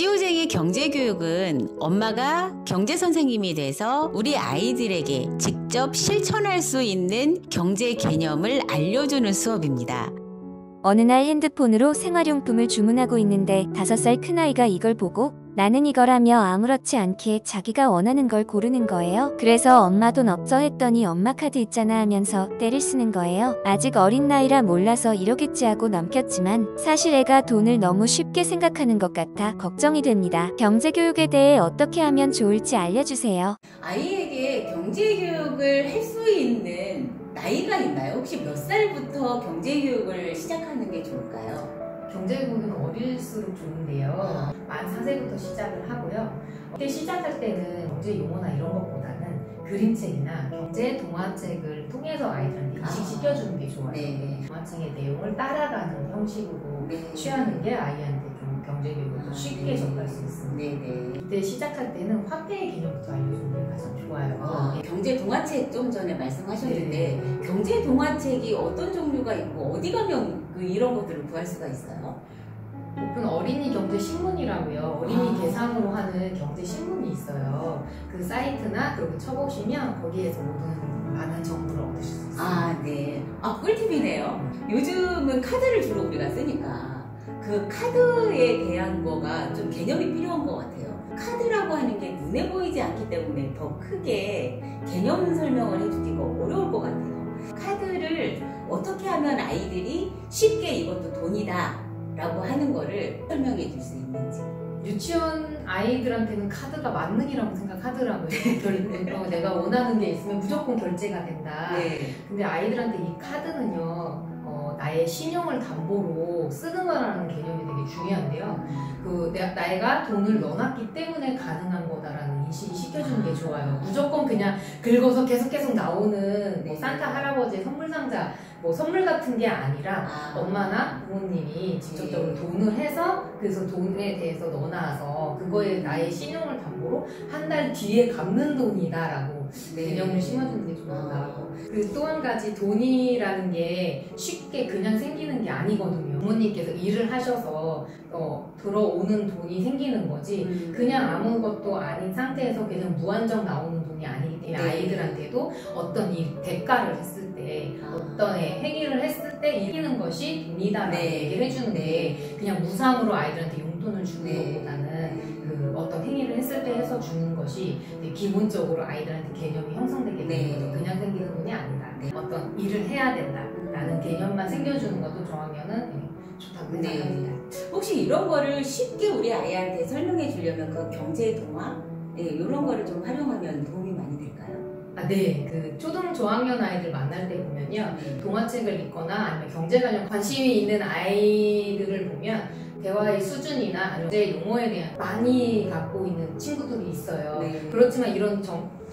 시우쟁이 경제교육은 엄마가 경제선생님이 돼서 우리 아이들에게 직접 실천할 수 있는 경제 개념을 알려주는 수업입니다. 어느 날 핸드폰으로 생활용품을 주문하고 있는데 5살 큰아이가 이걸 보고 나는 이거라며 아무렇지 않게 자기가 원하는 걸 고르는 거예요. 그래서 엄마 돈 없어 했더니 엄마 카드 있잖아 하면서 떼를 쓰는 거예요. 아직 어린 나이라 몰라서 이러겠지 하고 넘겼지만 사실 애가 돈을 너무 쉽게 생각하는 것 같아 걱정이 됩니다. 경제교육에 대해 어떻게 하면 좋을지 알려주세요. 아이에게 경제교육을 할 수 있는 나이가 있나요? 혹시 몇 살부터 경제교육을 시작하는 게 좋을까요? 경제교육은 어릴수록 좋은데요. 만 4세부터 시작을 하고요. 그때 시작할 때는 경제 용어나 이런 것보다는 그림책이나 경제 동화책을 통해서 아이들한테 인식시켜주는 게 좋아요. 네. 동화책의 내용을 따라가는 형식으로 취하는 게 아이한테 좀 경제교육을 더 쉽게 접할 수 있습니다. 네네. 그때 시작할 때는 화폐의 개념부터 알려주는 게 가장 좋아요. 경제 동화책 좀 전에 말씀하셨는데 네. 경제 동화책이 어떤 종류가 있고 어디 가면 이런 것들을 구할 수가 있어요? 오픈 어린이 경제 신문이라고요. 어린이 대상으로 하는 경제 신문이 있어요. 그 사이트나 그렇게 쳐보시면 거기에서 모든 많은 정보를 얻으실 수 있어요. 아, 네. 꿀팁이네요. 요즘은 카드를 주로 우리가 쓰니까 그 카드에 대한 거가 좀 개념이 필요한 것 같아요. 카드라고 하는 게 눈에 보이지 않기 때문에 더 크게 개념 설명을 해주기가 어려울 것 같아요. 카드를 어떻게 하면 아이들이 쉽게 이것도 돈이다 라고 하는 거를 설명해 줄 수 있는지. 유치원 아이들한테는 카드가 만능이라고 생각하더라고요. 내가 원하는 게 있으면 무조건 결제가 된다. 네. 근데 아이들한테 이 카드는요, 나의 신용을 담보로 쓰는 거라는 개념이 되게 중요한데요. 내가 돈을 넣어놨기 때문에 가능한 거다라는 인식이 시켜주는 게 좋아요. 무조건 그냥 긁어서 계속 나오는 뭐 산타 할아버지의 선물 상자, 뭐 선물 같은 게 아니라 엄마나 부모님이 직접적으로 돈을 해서 그래서 돈에 대해서 넣어놔서 그거에 나의 신용을 담보로 한 달 뒤에 갚는 돈이다라고 개념을 심어주는 게 좋다고. 그리고 또 한 가지 돈이라는 게 쉽게 그냥 생기는 게 아니거든요. 부모님께서 일을 하셔서 들어오는 돈이 생기는 거지 그냥 아무것도 아닌 상태에서 그냥 무한정 나오는 돈이 아니기 때문에 아이들한테도 어떤 대가를 했을 때 어떤 행위를 했을 때 이기는 것이 돈이다라고 얘기를 해주는데 그냥 무상으로 아이들한테 용돈을 주는 것보다는 어떤 행위를 했을 때 해서 주는 것이 기본적으로 아이들한테 개념이 형성되게 되는 거죠. 그냥 생기는 돈이 아니다. 어떤 일을 해야 된다라는 개념만 생겨주는 것도 저학년은 좋다고 생각합니다. 혹시 이런 거를 쉽게 우리 아이한테 설명해 주려면 그 경제 동화? 이런 거를 좀 활용하면 도움이 많이 될까요? 네. 그 초등 저학년 아이들 만날 때 보면요. 동화책을 읽거나 아니면 경제 관련 관심이 있는 아이들을 보면 대화의 수준이나 경제 용어에 대한 많이 갖고 있는 친구들이 있어요. 그렇지만 이런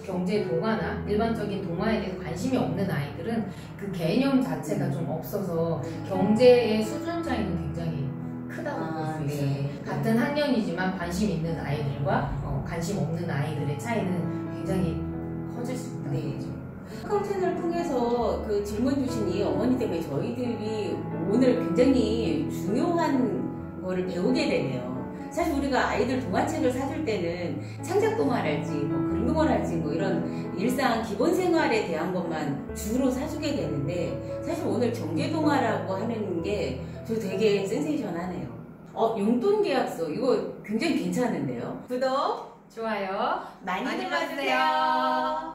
경제 동화나 일반적인 동화에 대해서 관심이 없는 아이들은 그 개념 자체가 좀 없어서 경제의 수준 차이는 굉장히 크다고 볼 수 있어요. 같은 학년이지만 관심 있는 아이들과 관심 없는 아이들의 차이는 굉장히 커질 수 있다. 카카오 채널을 통해서 그 질문 주신 이 어머니 때문에 저희들이 오늘 굉장히 중요한 거를 배우게 되네요. 사실 우리가 아이들 동화책을 사줄 때는 창작 동화랄지 뭐 그림 동화랄지 뭐 이런 일상 기본 생활에 대한 것만 주로 사주게 되는데 사실 오늘 경제 동화라고 하는 게 저 되게 센세이션하네요. 용돈 계약서 이거 굉장히 괜찮은데요. 구독, 좋아요. 많이 눌러주세요.